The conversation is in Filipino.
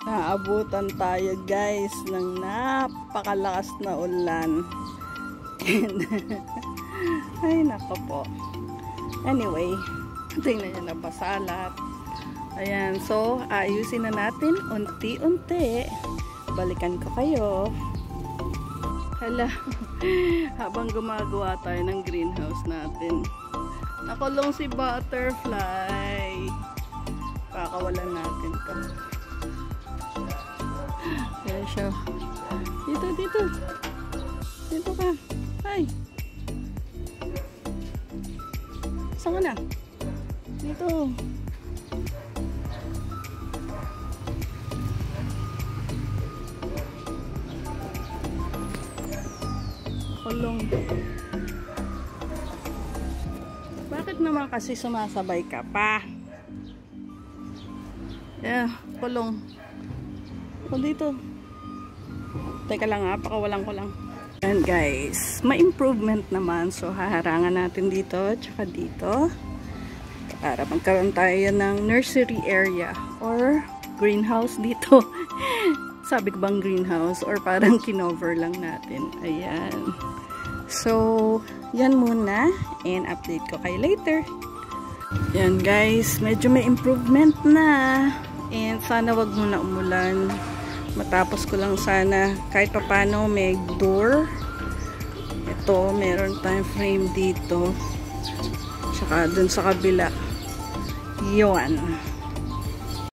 Naabutan tayo guys ng napakalakas na ulan. Ay nako po. Anyway, tingnan nyo na pasalat. Ayan, so ayusin na natin unti-unti. Balikan ko kayo. Hala, habang gumagawa tayo ng greenhouse natin. Nakulong si butterfly. Kakawalan natin to. Ayan siya. Dito, dito. Dito ka. Ay. Saan ka na? Dito. Kulong. Bakit naman kasi sumasabay ka pa? Yeah, kulong. O dito. Teka lang ha, pakawalan ko lang. And guys, may improvement naman. So haharangan natin dito, tsaka dito. Para magkaroon tayo ng nursery area or greenhouse dito. Sabi ko bang greenhouse or parang kinover lang natin. Ayan. So, yan muna. And update ko kayo later. Yan guys, medyo may improvement na. And sana wag muna umulan. Matapos ko lang sana kahit papano may door. Ito, meron tayong frame dito. Tsaka dun sa kabila. Yun.